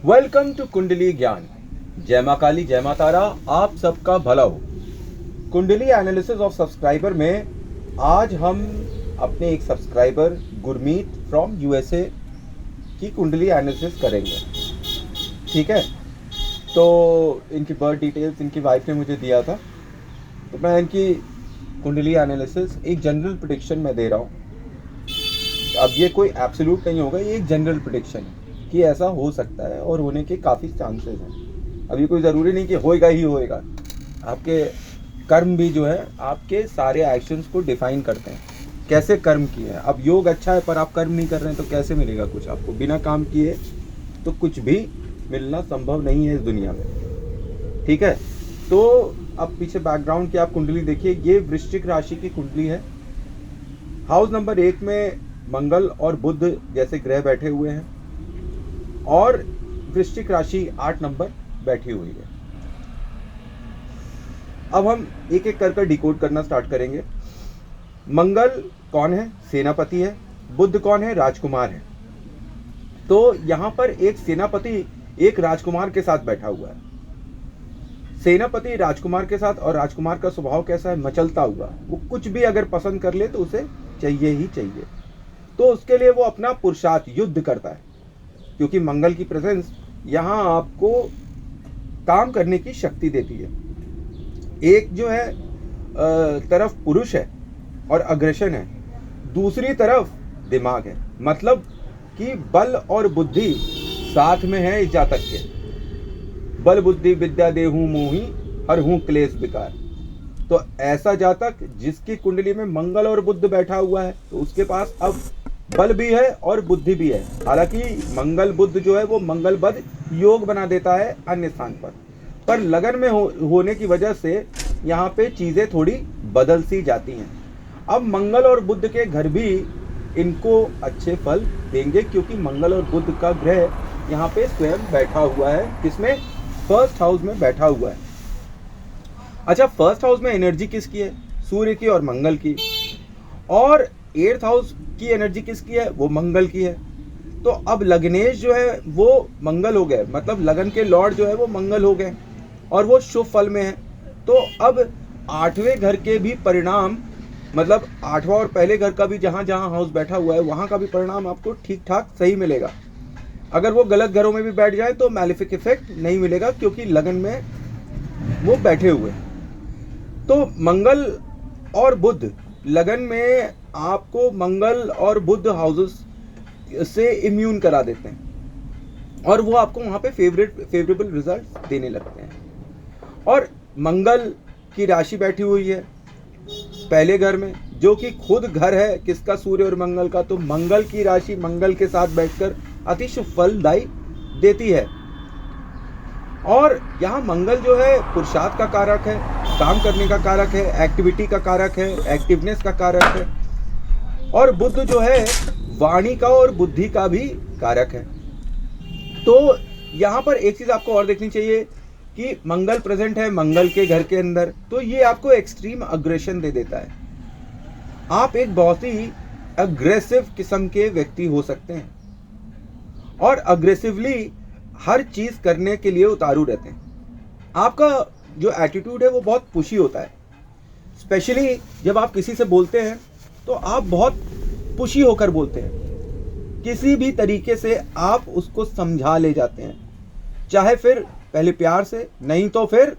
Welcome to कुंडली ज्ञान। जय मां काली, जय मां तारा, आप सबका भला हो। कुंडली एनालिसिस ऑफ सब्सक्राइबर में आज हम अपने एक सब्सक्राइबर गुरमीत फ्रॉम यूएसए की कुंडली एनालिसिस करेंगे। ठीक है, तो इनकी बर्थ डिटेल्स इनकी वाइफ ने मुझे दिया था, तो मैं इनकी कुंडली एनालिसिस एक जनरल प्रेडिक्शन में दे रहा हूँ। अब ये कोई एब्सोल्यूट नहीं होगा, ये एक जनरल प्रेडिक्शन है कि ऐसा हो सकता है और होने के काफ़ी चांसेस हैं। अब ये कोई ज़रूरी नहीं कि होएगा ही होएगा। आपके कर्म भी जो है आपके सारे एक्शंस को डिफाइन करते हैं, कैसे कर्म किए हैं। अब योग अच्छा है पर आप कर्म नहीं कर रहे हैं तो कैसे मिलेगा कुछ आपको? बिना काम किए तो कुछ भी मिलना संभव नहीं है इस दुनिया में। ठीक है, तो अब पीछे बैकग्राउंड की आप कुंडली देखिए। ये वृश्चिक राशि की कुंडली है। हाउस नंबर 1 में मंगल और बुध जैसे ग्रह बैठे हुए हैं और वृश्चिक राशि 8 नंबर बैठी हुई है। अब हम एक एक कर डिकोड करना स्टार्ट करेंगे। मंगल कौन है? सेनापति है। बुध कौन है? राजकुमार है। तो यहां पर एक सेनापति एक राजकुमार के साथ बैठा हुआ है। सेनापति राजकुमार के साथ, और राजकुमार का स्वभाव कैसा है? मचलता हुआ। वो कुछ भी अगर पसंद कर ले तो उसे चाहिए ही चाहिए। तो उसके लिए वो अपना पुरुषार्थ युद्ध करता है, क्योंकि मंगल की प्रेजेंस यहाँ आपको काम करने की शक्ति देती है। एक जो है तरफ पुरुष है और अग्रेशन है, दूसरी तरफ दिमाग है। मतलब कि बल और बुद्धि साथ में है इस जातक के। बल बुद्धि विद्या देहूं मोही हरहूं क्लेश विकार। तो ऐसा जातक जिसकी कुंडली में मंगल और बुध बैठा हुआ है, तो उसके पास अब बल भी है और बुद्धि भी है। हालांकि मंगल बुध जो है वो मंगल बद योग बना देता है अन्य स्थान पर लगन में होने की वजह से यहाँ पे चीजें थोड़ी बदल सी जाती हैं। अब मंगल और बुध के घर भी इनको अच्छे फल देंगे, क्योंकि मंगल और बुध का ग्रह यहाँ पे स्वयं बैठा हुआ है। किसमें? फर्स्ट हाउस में बैठा हुआ है। अच्छा, फर्स्ट हाउस में एनर्जी किसकी है? सूर्य की और मंगल की। और 8th हाउस की एनर्जी किसकी है? वो मंगल की है। तो अब लग्नेश जो है वो मंगल हो गए, मतलब लगन के लॉर्ड जो है वो मंगल हो गए और वो शुभ फल में है। तो अब 8वें घर के भी परिणाम, मतलब 8वां और पहले घर का भी जहां जहां हाउस बैठा हुआ है वहां का भी परिणाम आपको ठीक ठाक सही मिलेगा। अगर वो गलत घरों में भी बैठ जाए तो मैलिफिक इफेक्ट नहीं मिलेगा, क्योंकि लगन में वो बैठे हुए। तो मंगल और बुध लगन में आपको मंगल और बुध हाउसेस से इम्यून करा देते हैं और वो आपको वहां पे फेवरेबल रिजल्ट देने लगते हैं। और मंगल की राशि बैठी हुई है पहले घर में, जो कि खुद घर है किसका? सूर्य और मंगल का। तो मंगल की राशि मंगल के साथ बैठकर अति शुभ फलदायी देती है। और यहाँ मंगल जो है पुरुषार्थ का कारक है, काम करने का कारक है, एक्टिविटी का कारक है, एक्टिवनेस का कारक है। और बुध जो है वाणी का और बुद्धि का भी कारक है। तो यहाँ पर एक चीज आपको और देखनी चाहिए कि मंगल प्रेजेंट है मंगल के घर के अंदर, तो ये आपको एक्सट्रीम अग्रेशन दे देता है। आप एक बहुत ही अग्रेसिव किस्म के व्यक्ति हो सकते हैं और अग्रेसिवली हर चीज करने के लिए उतारू रहते हैं। आपका जो एटीट्यूड है वो बहुत पुशी होता है। स्पेशली जब आप किसी से बोलते हैं तो आप बहुत पुशी होकर बोलते हैं। किसी भी तरीके से आप उसको समझा ले जाते हैं, चाहे फिर पहले प्यार से, नहीं तो फिर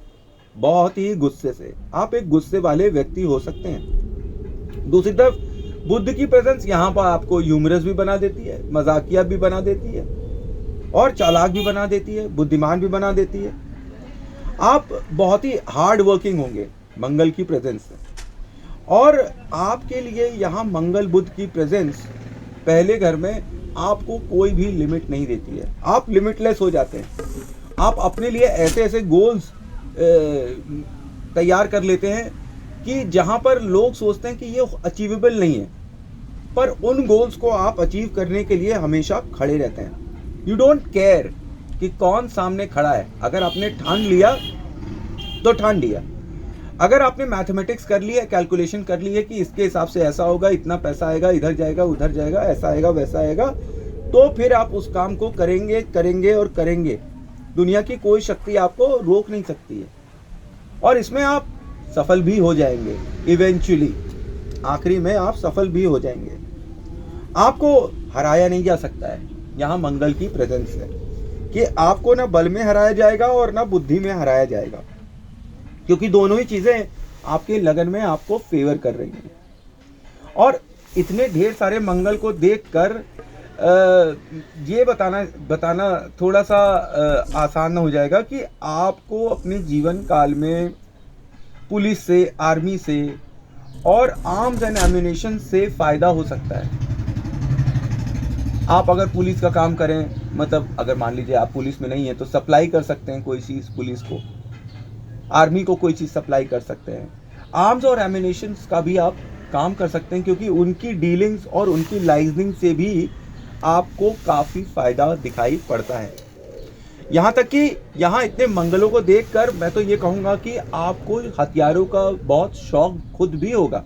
बहुत ही गुस्से से। आप एक गुस्से वाले व्यक्ति हो सकते हैं। दूसरी तरफ बुध की प्रेजेंस यहाँ पर आपको ह्यूमरस भी बना देती है, मजाकिया भी बना देती है और चालाक भी बना देती है, बुद्धिमान भी बना देती है। आप बहुत ही हार्ड वर्किंग होंगे मंगल की प्रेजेंस से। और आपके लिए यहाँ मंगल बुध की प्रेजेंस पहले घर में आपको कोई भी लिमिट नहीं देती है। आप लिमिटलेस हो जाते हैं। आप अपने लिए ऐसे ऐसे गोल्स तैयार कर लेते हैं कि जहाँ पर लोग सोचते हैं कि ये अचीवेबल नहीं है, पर उन गोल्स को आप अचीव करने के लिए हमेशा खड़े रहते हैं। यू डोंट केयर कि कौन सामने खड़ा है। अगर आपने ठान लिया तो ठान लिया। अगर आपने मैथमेटिक्स कर ली है, कैलकुलेशन कर ली है कि इसके हिसाब से ऐसा होगा, इतना पैसा आएगा, इधर जाएगा, उधर जाएगा, ऐसा आएगा, वैसा आएगा, तो फिर आप उस काम को करेंगे करेंगे और करेंगे। दुनिया की कोई शक्ति आपको रोक नहीं सकती है, और इसमें आप सफल भी हो जाएंगे इवेंचुअली। आखिरी में आप सफल भी हो जाएंगे। आपको हराया नहीं जा सकता है, यहाँ मंगल की प्रेजेंस है कि आपको ना बल में हराया जाएगा और ना बुद्धि में हराया जाएगा, क्योंकि दोनों ही चीजें आपके लगन में आपको फेवर कर रही हैं। और इतने ढेर सारे मंगल को देखकर ये बताना थोड़ा सा आसान हो जाएगा कि आपको अपने जीवन काल में पुलिस से, आर्मी से और आर्म्स एंड एम्यूनेशन से फायदा हो सकता है। आप अगर पुलिस का काम करें, मतलब अगर मान लीजिए आप पुलिस में नहीं है तो सप्लाई कर सकते हैं कोई चीज़ पुलिस को, आर्मी को कोई चीज़ सप्लाई कर सकते हैं। आर्म्स और एम्यूनेशन का भी आप काम कर सकते हैं, क्योंकि उनकी डीलिंग्स और उनकी लाइजनिंग से भी आपको काफ़ी फायदा दिखाई पड़ता है। यहाँ तक कि यहाँ इतने मंगलों को देखकर मैं तो ये कहूँगा कि आपको हथियारों का बहुत शौक खुद भी होगा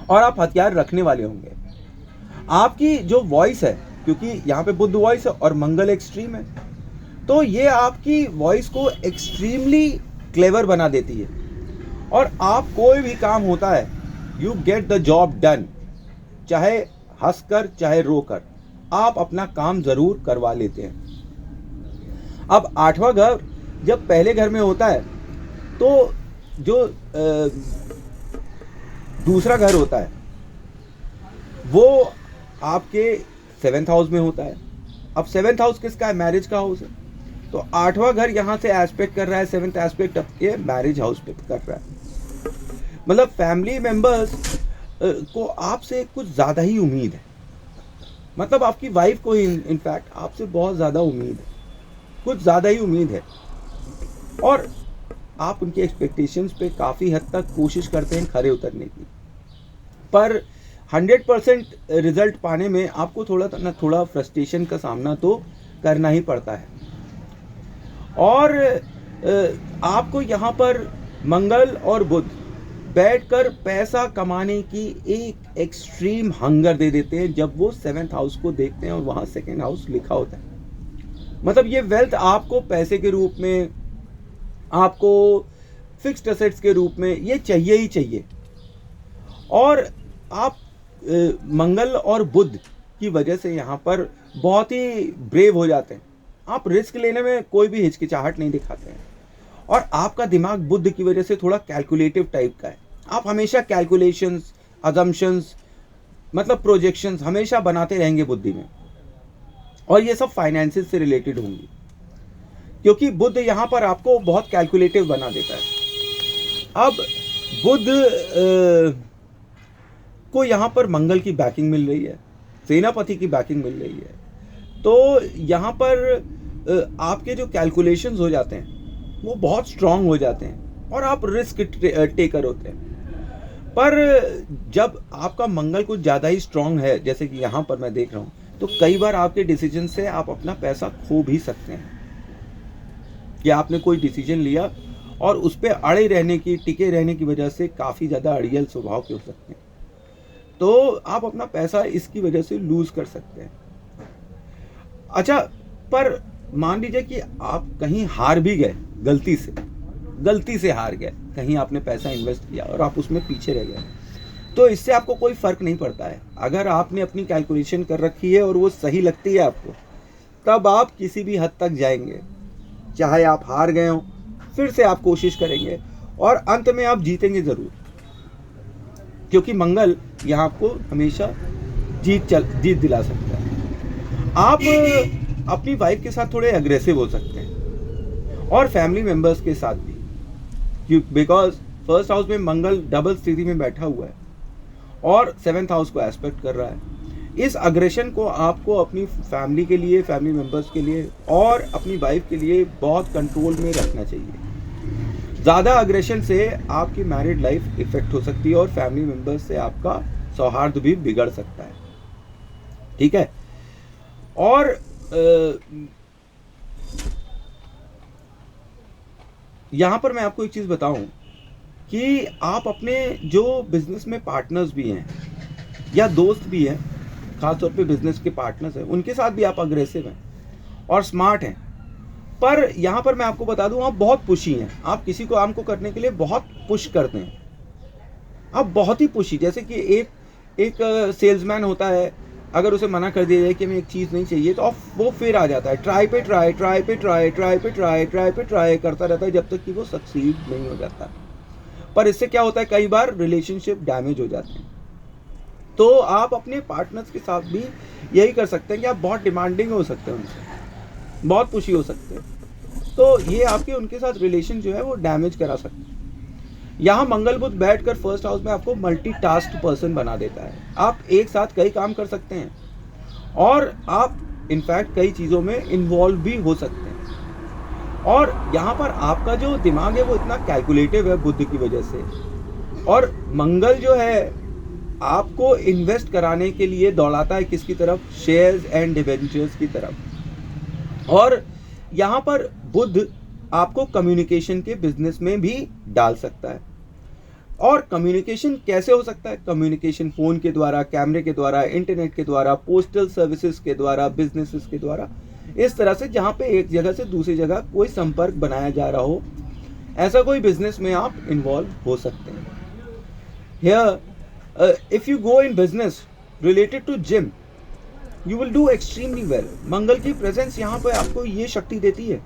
और आप हथियार रखने वाले होंगे। आपकी जो वॉइस है, क्योंकि यहाँ पे बुध वॉइस है और मंगल एक्सट्रीम है, तो ये आपकी वॉइस को एक्सट्रीमली क्लेवर बना देती है, और आप कोई भी काम होता है you get the job done, चाहे हंसकर चाहे रोकर आप अपना काम जरूर करवा लेते हैं। अब 8वां घर जब पहले घर में होता है तो जो दूसरा घर होता है वो आपके 7th हाउस में होता है। अब 7th हाउस किसका है? मैरिज का हाउस है। तो 8वां घर यहाँ से एस्पेक्ट कर रहा है, 7th एस्पेक्ट आपके मैरिज हाउस पे कर रहा है। मतलब फैमिली मेंबर्स को आपसे कुछ ज़्यादा ही उम्मीद है, मतलब आपकी वाइफ को ही इनफैक्ट आपसे बहुत ज़्यादा उम्मीद है, कुछ ज़्यादा ही उम्मीद है, और आप उनकी एक्सपेक्टेशंस पे काफ़ी हद तक कोशिश करते हैं खरे उतरने की, पर 100% रिजल्ट पाने में आपको थोड़ा फ्रस्ट्रेशन का सामना तो करना ही पड़ता है। और आपको यहाँ पर मंगल और बुध बैठकर पैसा कमाने की एक एक्सट्रीम हंगर दे देते हैं जब वो 7th हाउस को देखते हैं और वहाँ 2nd हाउस लिखा होता है। मतलब ये वेल्थ आपको पैसे के रूप में, आपको फिक्स्ड एसेट्स के रूप में ये चाहिए ही चाहिए। और आप मंगल और बुध की वजह से यहाँ पर बहुत ही ब्रेव हो जाते हैं। आप रिस्क लेने में कोई भी हिचकिचाहट नहीं दिखाते हैं, और आपका दिमाग बुध की वजह से थोड़ा कैलकुलेटिव टाइप का है। आप हमेशा कैलकुलेशंस, अजम्पशंस, मतलब प्रोजेक्शंस हमेशा बनाते रहेंगे बुद्धि में, और ये सब फाइनेंसेस से रिलेटेड होंगी, क्योंकि बुध यहाँ पर आपको बहुत कैलकुलेटिव बना देता है। अब बुध को यहाँ पर मंगल की बैकिंग मिल रही है, सेनापति की बैकिंग मिल रही है, तो यहाँ पर आपके जो कैलकुलेशंस हो जाते हैं वो बहुत स्ट्रांग हो जाते हैं, और आप रिस्क टेकर होते हैं। पर जब आपका मंगल कुछ ज़्यादा ही स्ट्रांग है, जैसे कि यहाँ पर मैं देख रहा हूँ, तो कई बार आपके डिसीजन से आप अपना पैसा खो भी सकते हैं, कि आपने कोई डिसीजन लिया और उस पर अड़े रहने की, टिके रहने की वजह से काफ़ी ज़्यादा अड़ियल स्वभाव के हो सकते हैं, तो आप अपना पैसा इसकी वजह से लूज कर सकते हैं। अच्छा, पर मान लीजिए कि आप कहीं हार भी गए, गलती से हार गए, कहीं आपने पैसा इन्वेस्ट किया और आप उसमें पीछे रह गए, तो इससे आपको कोई फ़र्क नहीं पड़ता है। अगर आपने अपनी कैलकुलेशन कर रखी है और वो सही लगती है आपको, तब आप किसी भी हद तक जाएंगे। चाहे आप हार गए हो, फिर से आप कोशिश करेंगे और अंत में आप जीतेंगे ज़रूर, क्योंकि मंगल यहाँ आपको हमेशा जीत दिला सकता है। आप अपनी वाइफ के साथ थोड़े अग्रेसिव हो सकते हैं, और फैमिली मेंबर्स के साथ भी, बिकॉज 1st हाउस में मंगल डबल स्थिति में बैठा हुआ है और 7th हाउस को एस्पेक्ट कर रहा है। इस अग्रेशन को आपको अपनी फैमिली के लिए, फैमिली मेंबर्स के लिए और अपनी वाइफ के लिए बहुत कंट्रोल में रखना चाहिए। ज़्यादा अग्रेशन से आपकी मैरिड लाइफ इफेक्ट हो सकती है और फैमिली मेंबर्स से आपका सौहार्द भी बिगड़ सकता है, ठीक है। और यहाँ पर मैं आपको एक चीज़ बताऊं कि आप अपने जो बिजनेस में पार्टनर्स भी हैं या दोस्त भी हैं, खासतौर पे बिजनेस के पार्टनर्स हैं, उनके साथ भी आप अग्रेसिव हैं और स्मार्ट हैं। पर यहाँ पर मैं आपको बता दूँ, आप बहुत पुशी हैं। आप किसी को काम को करने के लिए बहुत पुश करते हैं, आप बहुत ही पुशी। जैसे कि एक सेल्समैन होता है, अगर उसे मना कर दिया जाए कि हमें एक चीज़ नहीं चाहिए, तो वो फिर आ जाता है, ट्राई पे ट्राई, ट्राई पे ट्राई, ट्राई पे ट्राई, ट्राई पे ट्राई करता रहता है जब तक कि वो सक्सीड नहीं हो जाता। पर इससे क्या होता है, कई बार रिलेशनशिप डैमेज हो जाते हैं। तो आप अपने पार्टनर्स के साथ भी यही कर सकते हैं कि आप बहुत डिमांडिंग हो सकते हैं उनसे, बहुत पुशी हो सकते हैं, तो ये आपके उनके साथ रिलेशन जो है वो डैमेज करा सकते हैं। यहाँ मंगल बुध बैठकर फर्स्ट हाउस में आपको मल्टीटास्क पर्सन बना देता है। आप एक साथ कई काम कर सकते हैं और आप इनफैक्ट कई चीज़ों में इन्वॉल्व भी हो सकते हैं। और यहाँ पर आपका जो दिमाग है वो इतना कैलकुलेटिव है बुध की वजह से, और मंगल जो है आपको इन्वेस्ट कराने के लिए दौड़ाता है किसकी तरफ, शेयर्स एंड डिबेंचर्स की तरफ। और यहाँ पर बुध आपको कम्युनिकेशन के बिजनेस में भी डाल सकता है। और कम्युनिकेशन कैसे हो सकता है, कम्युनिकेशन फ़ोन के द्वारा, कैमरे के द्वारा, इंटरनेट के द्वारा, पोस्टल सर्विसेज के द्वारा, बिजनेसेस के द्वारा, इस तरह से जहाँ पे एक जगह से दूसरी जगह कोई संपर्क बनाया जा रहा हो, ऐसा कोई बिजनेस में आप इन्वॉल्व हो सकते हैं। Here if you go in business related to gym, you will do extremely well. Mangal की प्रेजेंस यहाँ पे आपको ये शक्ति देती है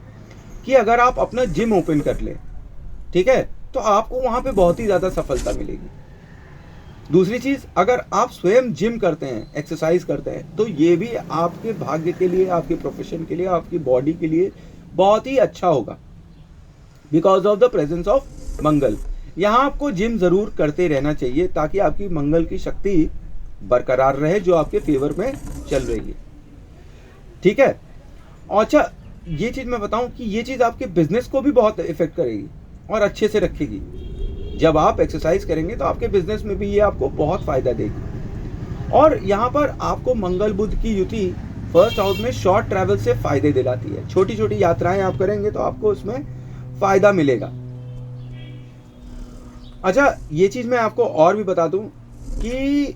कि अगर आप अपना जिम ओपन कर लें, ठीक है, तो आपको वहाँ पे बहुत ही ज़्यादा सफलता मिलेगी। दूसरी चीज़, अगर आप स्वयं जिम करते हैं, एक्सरसाइज करते हैं, तो ये भी आपके भाग्य के लिए, आपके प्रोफेशन के लिए, आपकी बॉडी के लिए बहुत ही अच्छा होगा, because of the presence of Mangal. यहाँ आपको जिम ज़रूर करते रहना चाहिए ताकि आपकी मंगल की शक्ति बरकरार रहे जो आपके फेवर में चल रही है, ठीक है। अच्छा, ये चीज़ मैं बताऊं कि ये चीज़ आपके बिजनेस को भी बहुत इफेक्ट करेगी और अच्छे से रखेगी। जब आप एक्सरसाइज करेंगे तो आपके बिजनेस में भी ये आपको बहुत फ़ायदा देगी। और यहाँ पर आपको मंगल बुध की युति फर्स्ट हाउस में शॉर्ट ट्रैवल से फ़ायदे दिलाती है। छोटी छोटी यात्राएं आप करेंगे तो आपको उसमें फ़ायदा मिलेगा। अच्छा, ये चीज़ मैं आपको और भी बता दूं कि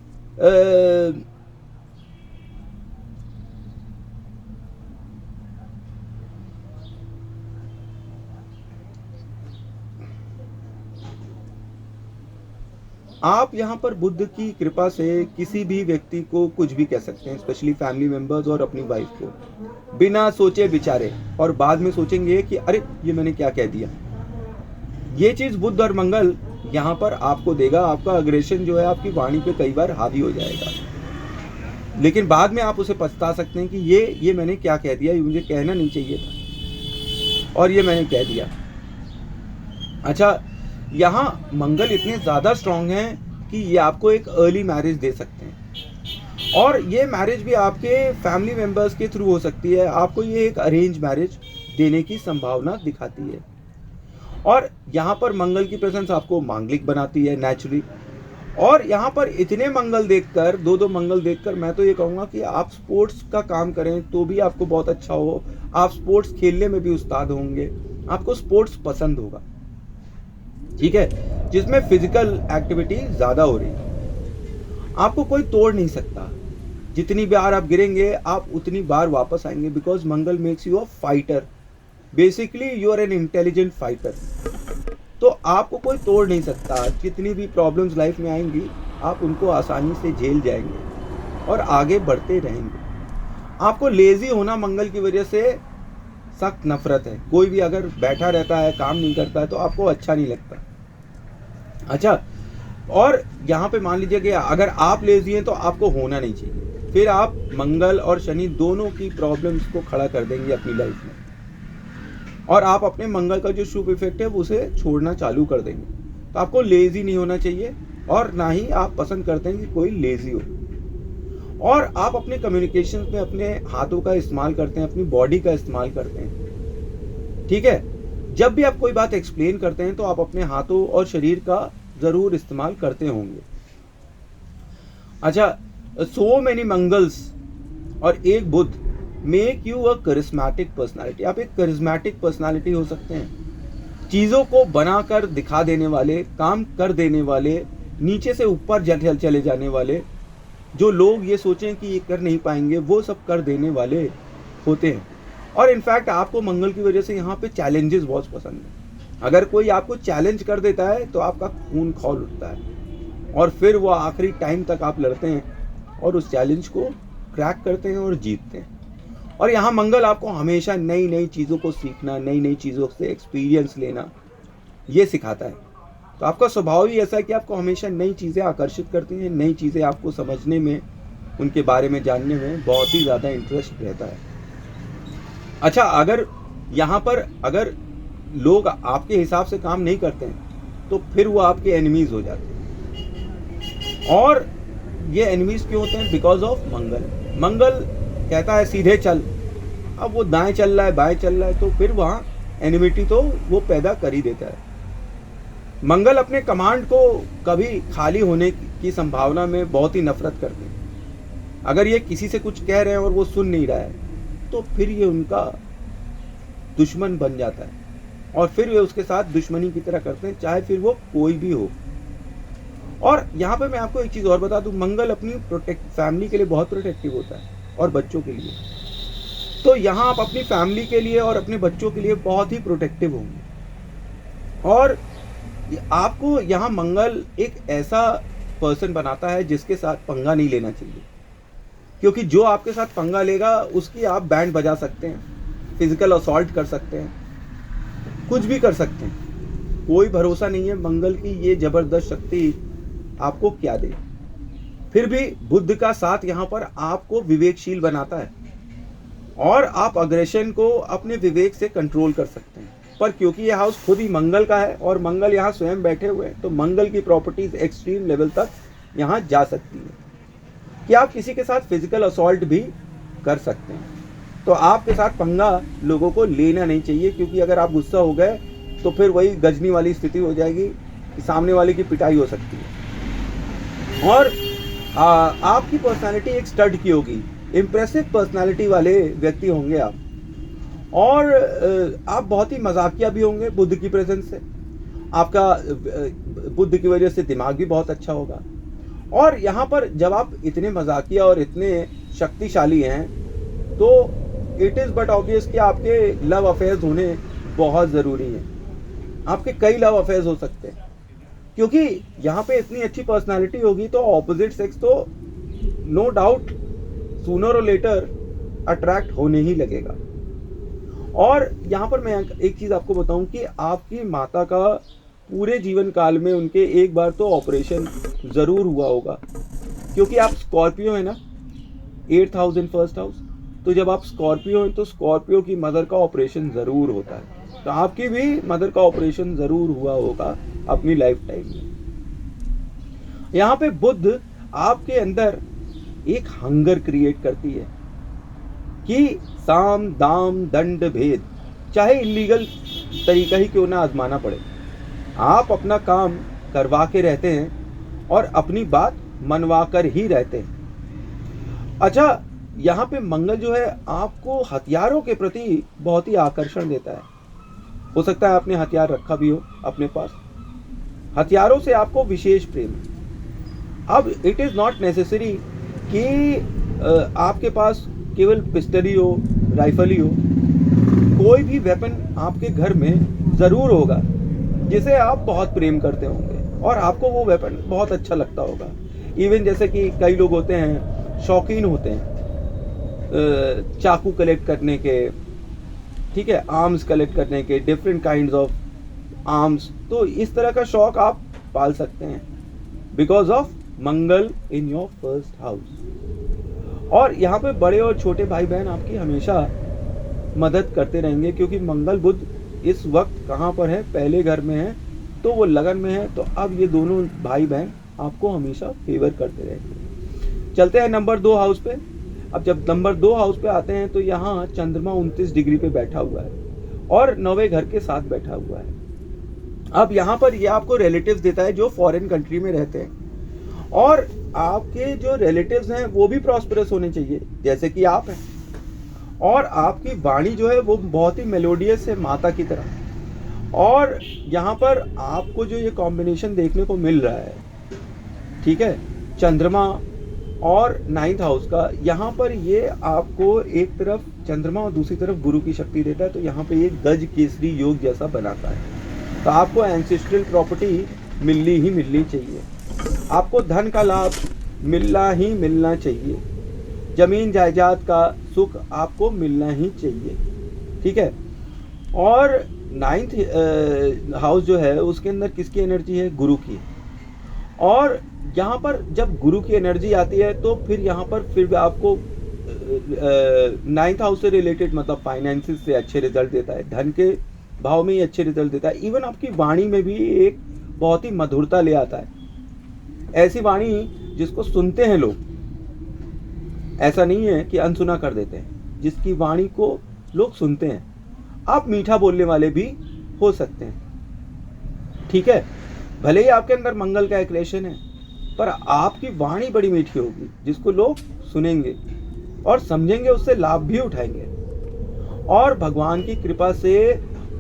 आप यहाँ पर बुद्ध की कृपा से किसी भी व्यक्ति को कुछ भी कह सकते हैं, स्पेशली फैमिली मेंबर्स और अपनी वाइफ को, बिना सोचे विचारे, और बाद में सोचेंगे कि अरे ये मैंने क्या कह दिया। ये चीज़ बुद्ध और मंगल यहाँ पर आपको देगा। आपका अग्रेशन जो है आपकी वाणी पे कई बार हावी हो जाएगा, लेकिन बाद में आप उसे पछता सकते हैं कि ये मैंने क्या कह दिया, ये मुझे कहना नहीं चाहिए था और ये मैंने कह दिया। अच्छा, यहाँ मंगल इतने ज़्यादा स्ट्रॉन्ग हैं कि ये आपको एक अर्ली मैरिज दे सकते हैं, और ये मैरिज भी आपके फैमिली मेम्बर्स के थ्रू हो सकती है। आपको ये एक अरेंज मैरिज देने की संभावना दिखाती है। और यहाँ पर मंगल की प्रेजेंस आपको मांगलिक बनाती है नेचुरली। और यहाँ पर इतने मंगल देखकर, दो मंगल देखकर, मैं तो ये कहूँगा कि आप स्पोर्ट्स का काम करें तो भी आपको बहुत अच्छा हो। आप स्पोर्ट्स खेलने में भी उस्ताद होंगे, आपको स्पोर्ट्स पसंद होगा, ठीक है, जिसमें फिजिकल एक्टिविटी ज़्यादा हो रही है। आपको कोई तोड़ नहीं सकता। जितनी बार आप गिरेंगे आप उतनी बार वापस आएंगे, because Mangal makes you a fighter. Basically you are an intelligent fighter. तो आपको कोई तोड़ नहीं सकता। जितनी भी प्रॉब्लम्स लाइफ में आएंगी आप उनको आसानी से झेल जाएंगे और आगे बढ़ते रहेंगे। आपको लेज़ी होना मंगल की वजह से सख्त नफरत है। कोई भी अगर बैठा रहता है, काम नहीं करता है, तो आपको अच्छा नहीं लगता। अच्छा, और यहाँ पे मान लीजिए कि अगर आप लेज़ी हैं तो आपको होना नहीं चाहिए, फिर आप मंगल और शनि दोनों की प्रॉब्लम्स को खड़ा कर देंगे अपनी लाइफ में, और आप अपने मंगल का जो शुभ इफेक्ट है उसे छोड़ना चालू कर देंगे। तो आपको लेज़ी नहीं होना चाहिए, और ना ही आप पसंद करते हैं कि कोई लेज़ी हो। और आप अपने कम्युनिकेशन में अपने हाथों का इस्तेमाल करते हैं, अपनी बॉडी का इस्तेमाल करते हैं, ठीक है। जब भी आप कोई बात एक्सप्लेन करते हैं तो आप अपने हाथों और शरीर का ज़रूर इस्तेमाल करते होंगे। अच्छा, सो मेनी मंगल्स और एक Budh make you a charismatic personality. आप एक करिस्मेटिक पर्सनालिटी हो सकते हैं। चीज़ों को बनाकर दिखा देने वाले, काम कर देने वाले, नीचे से ऊपर चले जाने वाले, जो लोग ये सोचें कि ये कर नहीं पाएंगे, वो सब कर देने वाले होते हैं। और इनफैक्ट आपको मंगल की वजह से यहाँ पे चैलेंजेस बहुत पसंद है। अगर कोई आपको चैलेंज कर देता है तो आपका खून खौल उठता है और फिर वो आखिरी टाइम तक आप लड़ते हैं और उस चैलेंज को क्रैक करते हैं और जीतते हैं। और यहाँ मंगल आपको हमेशा नई नई चीज़ों को सीखना, नई नई चीज़ों से एक्सपीरियंस लेना, ये सिखाता है। तो आपका स्वभाव ही ऐसा है कि आपको हमेशा नई चीज़ें आकर्षित करती हैं, नई चीज़ें आपको समझने में, उनके बारे में जानने में बहुत ही ज़्यादा इंटरेस्ट रहता है। अच्छा, अगर यहाँ पर अगर लोग आपके हिसाब से काम नहीं करते हैं तो फिर वो आपके एनिमीज़ हो जाते हैं। और ये एनिमीज़ क्यों होते हैं? बिकॉज ऑफ मंगल। मंगल कहता है सीधे चल, अब वो दाएं चल रहा है, बाएं चल रहा है, तो फिर वहाँ एनिमिटी तो वो पैदा कर ही देता है। मंगल अपने कमांड को कभी खाली होने की संभावना में बहुत ही नफरत करते हैं। अगर ये किसी से कुछ कह रहे हैं और वो सुन नहीं रहा है तो फिर ये उनका दुश्मन बन जाता है और फिर वे उसके साथ दुश्मनी की तरह करते हैं, चाहे फिर वो कोई भी हो। और यहाँ पे मैं आपको एक चीज़ और बता दूं, मंगल अपनी फैमिली के लिए बहुत प्रोटेक्टिव होता है और बच्चों के लिए। तो यहाँ आप अपनी फैमिली के लिए और अपने बच्चों के लिए बहुत ही प्रोटेक्टिव होंगे। और आपको यहाँ मंगल एक ऐसा पर्सन बनाता है जिसके साथ पंगा नहीं लेना चाहिए, क्योंकि जो आपके साथ पंगा लेगा उसकी आप बैंड बजा सकते हैं, फिजिकल असॉल्ट कर सकते हैं, कुछ भी कर सकते हैं। कोई भरोसा नहीं है मंगल की ये जबरदस्त शक्ति आपको क्या दे। फिर भी बुध का साथ यहाँ पर आपको विवेकशील बनाता है और आप अग्रेशन को अपने विवेक से कंट्रोल कर सकते हैं। पर क्योंकि ये हाउस खुद ही मंगल का है और मंगल यहाँ स्वयं बैठे हुए हैं, तो मंगल की प्रॉपर्टीज एक्सट्रीम लेवल तक यहाँ जा सकती है कि आप किसी के साथ फिजिकल असॉल्ट भी कर सकते हैं। तो आपके साथ पंगा लोगों को लेना नहीं चाहिए, क्योंकि अगर आप गुस्सा हो गए तो फिर वही गजनी वाली स्थिति हो जाएगी कि सामने वाले की पिटाई हो सकती है। और आपकी पर्सनालिटी एक स्टड की होगी, इम्प्रेसिव पर्सनालिटी वाले व्यक्ति होंगे आप। और आप बहुत ही मजाकिया भी होंगे बुध की प्रेजेंस से। आपका बुध की वजह से दिमाग भी बहुत अच्छा होगा। और यहाँ पर जब आप इतने मजाकिया और इतने शक्तिशाली हैं तो इट इज़ बट ऑब्वियस कि आपके लव अफेयर्स होने बहुत ज़रूरी हैं। आपके कई लव अफेयर्स हो सकते हैं, क्योंकि यहाँ पे इतनी अच्छी पर्सनालिटी होगी तो ऑपोजिट सेक्स तो नो डाउट सूनर और लेटर अट्रैक्ट होने ही लगेगा। और यहाँ पर मैं एक चीज़ आपको बताऊं कि आपकी माता का पूरे जीवन काल में उनके एक बार तो ऑपरेशन ज़रूर हुआ होगा, क्योंकि आप स्कॉर्पियो है ना, 8th house in first house. तो जब आप स्कॉर्पियो हैं तो स्कॉर्पियो की मदर का ऑपरेशन ज़रूर होता है। तो आपकी भी मदर का ऑपरेशन ज़रूर हुआ होगा अपनी लाइफ टाइम में। यहाँ पे बुध आपके अंदर एक हंगर क्रिएट करती है कि साम दाम दंड भेद, चाहे इलीगल तरीका ही क्यों ना आजमाना पड़े, आप अपना काम करवा के रहते हैं और अपनी बात मनवा कर ही रहते हैं। अच्छा, यहाँ पे मंगल जो है आपको हथियारों के प्रति बहुत ही आकर्षण देता है। हो सकता है आपने हथियार रखा भी हो अपने पास। हथियारों से आपको विशेष प्रेम है। अब इट इज़ नॉट नेसेसरी कि आपके पास केवल पिस्टल ही हो, राइफल ही हो। कोई भी वेपन आपके घर में ज़रूर होगा जिसे आप बहुत प्रेम करते होंगे और आपको वो वेपन बहुत अच्छा लगता होगा। इवन जैसे कि कई लोग होते हैं, शौकीन होते हैं चाकू कलेक्ट करने के, ठीक है, आर्म्स कलेक्ट करने के, डिफरेंट काइंड्स ऑफ आर्म्स। तो इस तरह का शौक आप पाल सकते हैं because of Mangal in your first house. और यहाँ पे बड़े और छोटे भाई बहन आपकी हमेशा मदद करते रहेंगे, क्योंकि मंगल बुध इस वक्त कहाँ पर है, पहले घर में है, तो वो लगन में है। तो अब ये दोनों भाई बहन आपको हमेशा फेवर करते रहेंगे। चलते हैं नंबर 2 हाउस पे। अब जब नंबर 2 हाउस पे आते हैं तो यहाँ चंद्रमा 29 डिग्री पे बैठा हुआ है और 9वें घर के साथ बैठा हुआ है। अब यहाँ पर ये आपको रिलेटिव्स देता है जो फॉरेन कंट्री में रहते हैं, और आपके जो रिलेटिव्स हैं वो भी प्रॉस्परस होने चाहिए जैसे कि आप हैं। और आपकी वाणी जो है वो बहुत ही मेलोडियस है, माता की तरह। और यहाँ पर आपको जो ये कॉम्बिनेशन देखने को मिल रहा है, ठीक है, चंद्रमा और 9th हाउस का, यहाँ पर ये आपको एक तरफ चंद्रमा और दूसरी तरफ गुरु की शक्ति देता है, तो यहाँ पे एक गज केसरी योग जैसा बनाता है। तो आपको एंसेस्ट्रल प्रॉपर्टी मिलनी ही मिलनी चाहिए, आपको धन का लाभ मिलना ही मिलना चाहिए, जमीन जायदाद का सुख आपको मिलना ही चाहिए, ठीक है। और 9th हाउस जो है उसके अंदर किसकी एनर्जी है? गुरु की। और यहाँ पर जब गुरु की एनर्जी आती है तो फिर यहाँ पर फिर आपको 9th हाउस से रिलेटेड मतलब फाइनेंसिस से अच्छे रिजल्ट देता है, धन के भाव में ही अच्छे रिजल्ट देता है। इवन आपकी वाणी में भी एक बहुत ही मधुरता ले आता है, ऐसी वाणी जिसको सुनते हैं लोग, ऐसा नहीं है कि अनसुना कर देते हैं, जिसकी वाणी को लोग सुनते हैं। आप मीठा बोलने वाले भी हो सकते हैं, ठीक है। भले ही आपके अंदर मंगल का एक्रेशन है, पर आपकी वाणी बड़ी मीठी होगी जिसको लोग सुनेंगे और समझेंगे, उससे लाभ भी उठाएंगे। और भगवान की कृपा से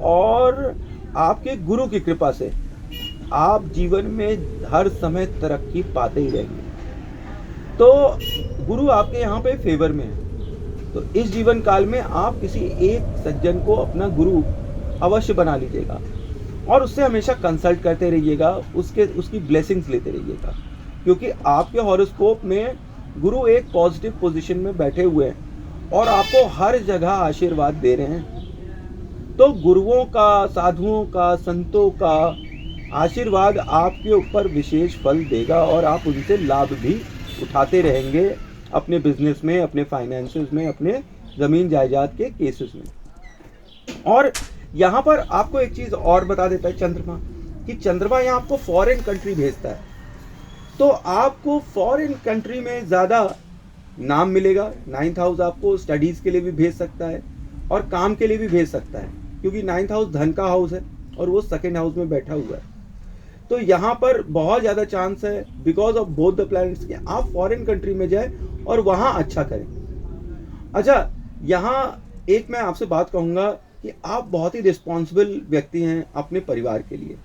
और आपके गुरु की कृपा से आप जीवन में हर समय तरक्की पाते ही रहेंगे। तो गुरु आपके यहाँ पे फेवर में है, तो इस जीवन काल में आप किसी एक सज्जन को अपना गुरु अवश्य बना लीजिएगा और उससे हमेशा कंसल्ट करते रहिएगा, उसकी ब्लेसिंग्स लेते रहिएगा, क्योंकि आपके हॉरोस्कोप में गुरु एक पॉजिटिव पोजीशन में बैठे हुए हैं और आपको हर जगह आशीर्वाद दे रहे हैं। तो गुरुओं का, साधुओं का, संतों का आशीर्वाद आपके ऊपर विशेष फल देगा और आप उनसे लाभ भी उठाते रहेंगे अपने बिजनेस में, अपने फाइनेंसेस में, अपने ज़मीन जायदाद के केसेस में। और यहाँ पर आपको एक चीज़ और बता देता है चंद्रमा, कि चंद्रमा यहाँ आपको फॉरेन कंट्री भेजता है, तो आपको फॉरेन कंट्री में ज़्यादा नाम मिलेगा। 9th हाउस आपको स्टडीज़ के लिए भी भेज सकता है और काम के लिए भी भेज सकता है, क्योंकि 9th हाउस धन का हाउस है और वो 2nd हाउस में बैठा हुआ है। तो यहाँ पर बहुत ज़्यादा चांस है because of both the planets कि आप फॉरेन कंट्री में जाए और वहाँ अच्छा करें। अच्छा, यहाँ एक मैं आपसे बात कहूँगा कि आप बहुत ही रिस्पॉन्सिबल व्यक्ति हैं अपने परिवार के लिए,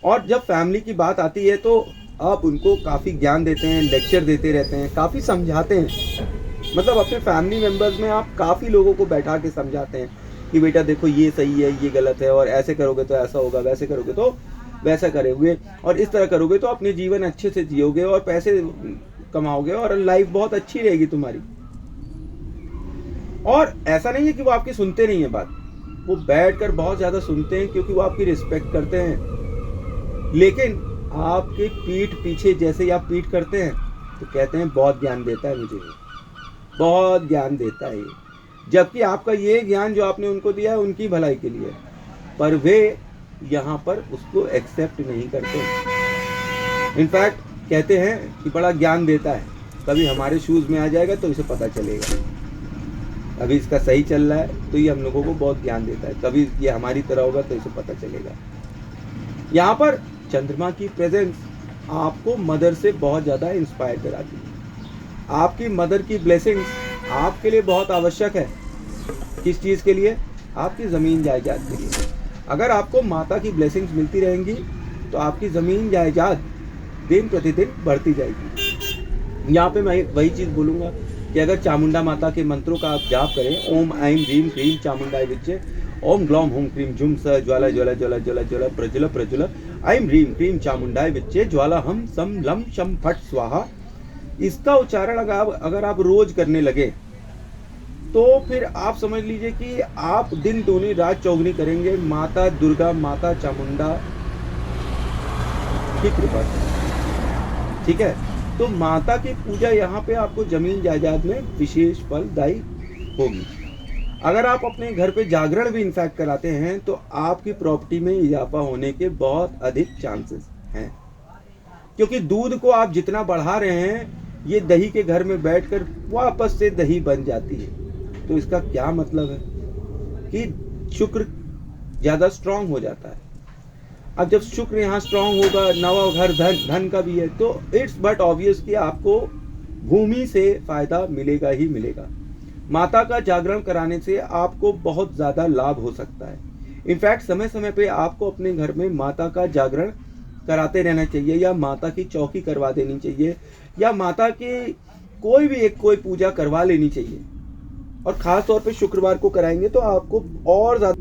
और जब फैमिली की बात आती है तो आप उनको काफ़ी ज्ञान देते हैं, लेक्चर देते रहते हैं, काफ़ी समझाते हैं। मतलब अपने फैमिली मेम्बर्स में आप काफ़ी लोगों को बैठा के समझाते हैं कि बेटा देखो ये सही है, ये गलत है, और ऐसे करोगे तो ऐसा होगा, वैसे करोगे तो वैसा करोगे, और इस तरह करोगे तो अपने जीवन अच्छे से जियोगे और पैसे कमाओगे और लाइफ बहुत अच्छी रहेगी तुम्हारी। और ऐसा नहीं है कि वो आपकी सुनते नहीं है बात, वो बैठकर बहुत ज़्यादा सुनते हैं क्योंकि वो आपकी रिस्पेक्ट करते हैं। लेकिन आपके पीठ पीछे जैसे ही आप पीठ करते हैं तो कहते हैं बहुत ज्ञान देता है मुझे, बहुत ज्ञान देता है, जबकि आपका ये ज्ञान जो आपने उनको दिया है उनकी भलाई के लिए, पर वे यहाँ पर उसको एक्सेप्ट नहीं करते। इनफैक्ट कहते हैं कि बड़ा ज्ञान देता है, कभी हमारे शूज़ में आ जाएगा तो इसे पता चलेगा, अभी इसका सही चल रहा है तो ये हम लोगों को बहुत ज्ञान देता है, कभी ये हमारी तरह होगा तो इसे पता चलेगा। यहाँ पर चंद्रमा की प्रेजेंस आपको मदर से बहुत ज़्यादा इंस्पायर कराती है। आपकी मदर की ब्लेसिंग्स आपके लिए बहुत आवश्यक है। किस चीज़ के लिए? आपकी ज़मीन जायदाद के लिए। अगर आपको माता की ब्लेसिंग्स मिलती रहेंगी तो आपकी ज़मीन जायदाद दिन प्रतिदिन बढ़ती जाएगी। यहाँ पे मैं वही चीज़ बोलूँगा कि अगर चामुंडा माता के मंत्रों का आप जाप करें, ओम ऐं ह्रीं क्लीं चामुंडाय विच्चे, ओम ग्लौम हुम क्रीम झुम स ज्वाला ज्वाला ज्वाला ज्वाला ज्वाला प्रज्वल प्रज्वल, ऐं ह्रीं क्लीं चामुंडाय विच्चे ज्वाला हम सम लम शम फट स्वाहा, इसका उच्चारण अगर आप रोज करने लगे तो फिर आप समझ लीजिए कि आप दिन दूनी रात चौगुनी करेंगे माता दुर्गा, माता चामुंडा की कृपा से। ठीक है, तो माता की पूजा यहाँ पे आपको जमीन जायदाद में विशेष फलदायी होगी। अगर आप अपने घर पे जागरण भी इनफैक्ट कराते हैं तो आपकी प्रॉपर्टी में इजाफा होने के बहुत अधिक चांसेस हैं, क्योंकि दूध को आप जितना बढ़ा रहे हैं ये दही के घर में बैठकर वापस से दही बन जाती है। तो इसका क्या मतलब है कि शुक्र ज़्यादा स्ट्रांग हो जाता है। अब जब शुक्र यहाँ स्ट्रांग होगा, नवा घर धन का भी है, तो इट्स बट ऑब्वियस कि आपको भूमि से फायदा मिलेगा ही मिलेगा। माता का जागरण कराने से आपको बहुत ज़्यादा लाभ हो सकता है। इनफैक्ट समय समय पे आपको अपने घर में माता का जागरण कराते रहना चाहिए, या माता की चौकी करवा देनी चाहिए, या माता की कोई पूजा करवा लेनी चाहिए। और ख़ास तौर पे शुक्रवार को कराएंगे तो आपको और ज़्यादा